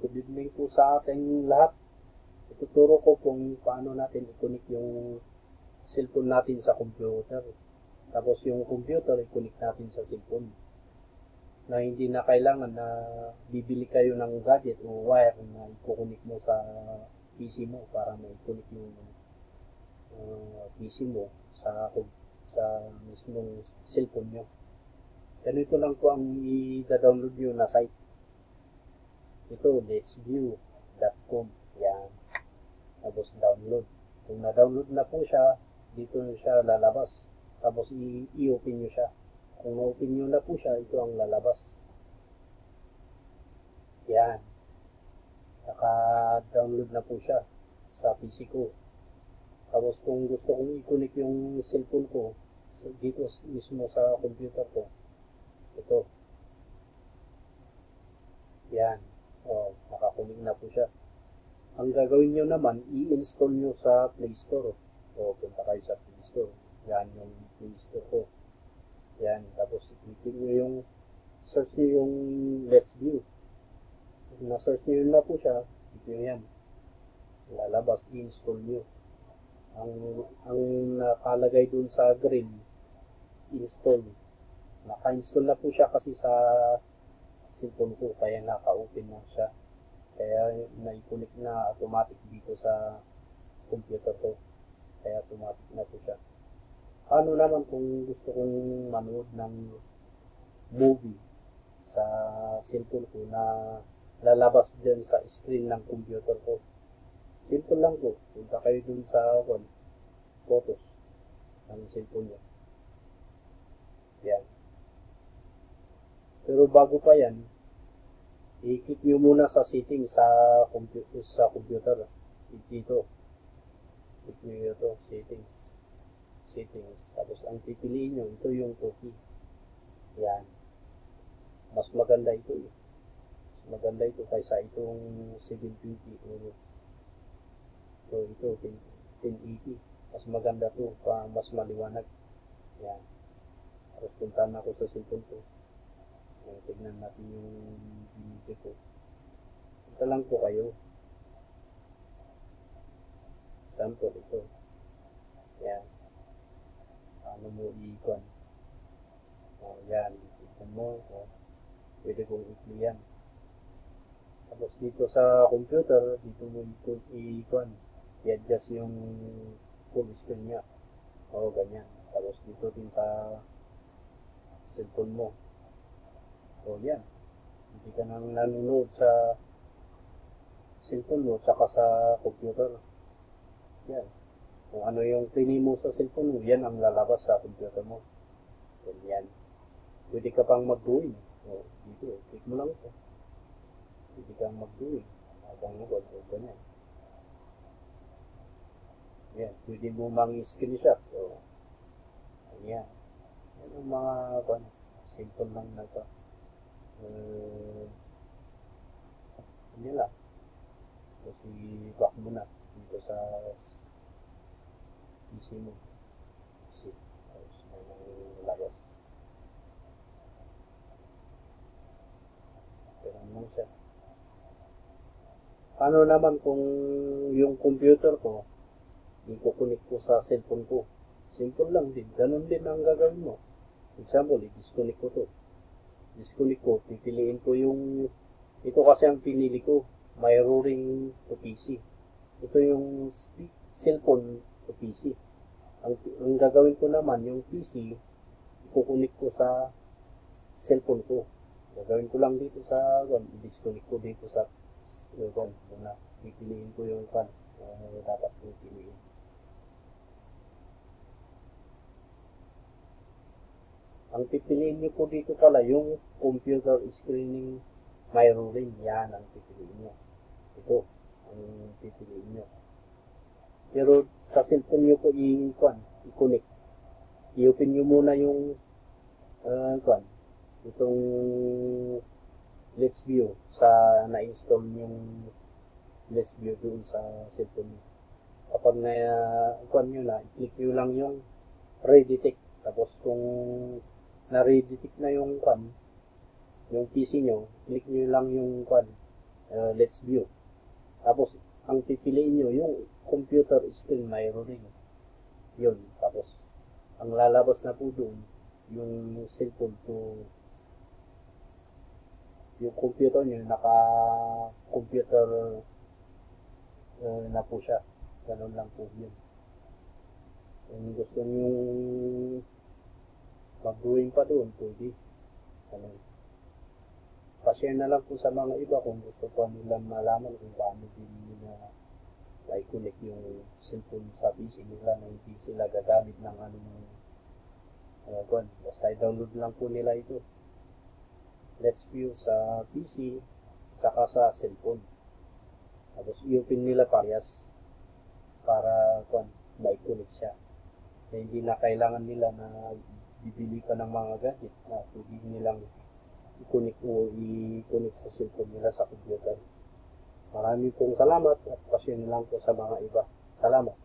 Good evening po sa ating lahat. Ituturo ko kung paano natin i-connect yung cellphone natin sa computer. Tapos yung computer i-connect natin sa cellphone. Na hindi na kailangan na bibili kayo ng gadget o wire na i-connect mo sa PC mo para ma-connect yung PC mo sa mismong cellphone nyo. Ganito lang po ang i-download nyo na site. Ito, letsview.com. Yan. Tapos download. Kung na-download na po siya, dito siya lalabas. Tapos i-open nyo siya. Kung na-open nyo na po siya, ito ang lalabas. Yan. Naka-download na po siya sa PC ko. Tapos kung gusto kong i-connect yung cellphone ko, dito mismo sa computer ko, ito. Yan. Nakakunig na po siya. Ang gagawin nyo naman, i-install nyo sa Play Store. Punta kayo sa Play Store. Yan yung Play Store ko. Yan. Tapos, i-click nyo yung, search nyo yung Let's View. Kung na-search nyo na po siya, click nyo yan. Lalabas, i-install nyo. Ang nakalagay dun sa green, install. Naka-install na po siya kasi sa cellphone ko, kaya naka-open na siya. Kaya na-connect na automatic dito sa computer ko. Kaya automatic na po siya. Ano naman kung gusto kong manood ng movie sa cellphone ko na lalabas dyan sa screen ng computer ko? Simple lang po. Punta kayo dun sa photos ng cellphone nyo. Yan. Pero bago pa yan, i-click nyo muna sa settings sa computer. Dito. Click nyo ito, settings. Tapos ang pipiliin nyo, ito yung cookie. Yan. Mas maganda ito eh. Mas maganda ito kaysa itong 720 o ito 1080. Mas maganda to, mas maliwanag. Yan. Tapos puntahan ako sa cellphone ko. Tignan natin yung video ko. Ito lang po kayo. Sample ito. Yan. Paano mo i-icon? Yan. Ito mo. Pwede kong i-play yan. Tapos dito sa computer, dito mo i-icon. I-adjust yung full screen niya. Ganyan. Tapos dito din sa cellphone mo. Yan. Hindi ka nang nanonood sa cellphone mo tsaka sa computer. Yan. Kung ano yung pinili mo sa cellphone mo, yan ang lalabas sa computer mo. Yan. Pwede ka pang mag-doing. Dito, click mo lang ito. Pwede kang mag-doing. Habang nagod, ganyan. Yan. Pwede mo mang-screenshot. Yan. Yan ang mga simple lang na ito. Hindi lang. Kasi back mo na dito sa PC mo. Tapos may labas. Pero naman siya. Paano naman kung yung computer ko i-connect ko sa cellphone ko? Simple lang din. Ganun din ang gagawin mo. Example, i-disconnect ko to. Disconnect ko, pipiliin ko yung, ito kasi ang pinili ko, mirroring to PC. Ito yung cellphone to PC. Ang gagawin ko naman, yung PC, ikukunik ko sa cellphone ko. Gagawin ko lang dito sa, i-disconnect ko dito sa, muna, pipiliin ko yung dapat ko piliin. Ang pipiliin nyo po dito pala, yung computer screening mirroring. Yan ang pipiliin nyo. Ito, ang pipiliin nyo. Pero sa cellphone nyo po i-connect. I-open nyo muna yung itong Let's View sa na-install yung Let's View doon sa cellphone nyo. Kapag nyo na, i-click nyo lang yung redetect. Tapos kung na-redetect na yung PC nyo, click nyo lang yung let's view. Tapos, ang pipiliin nyo, yung computer screen mirroring. Yun. Tapos, ang lalabas na po doon, yung cellphone to yung computer nyo, naka-computer na po siya. Ganun lang po yun. Kung gusto nyo mag-drawing pa doon, pwede. Ganun. Pa-share na lang po sa mga iba kung gusto pa nilang malaman kung paano din nila i-connect yung cellphone sa PC nila na hindi sila gagamit ng basta i-download lang po nila ito. Let's view sa PC saka sa cellphone. Tapos i-open nila parehas para ma-connect siya. Na hindi na kailangan nila na bibili pa ng mga gadget na pwede nilang i-connect sa cellphone nila sa computer. Maraming pong salamat at pasyon lang po sa mga iba. Salamat.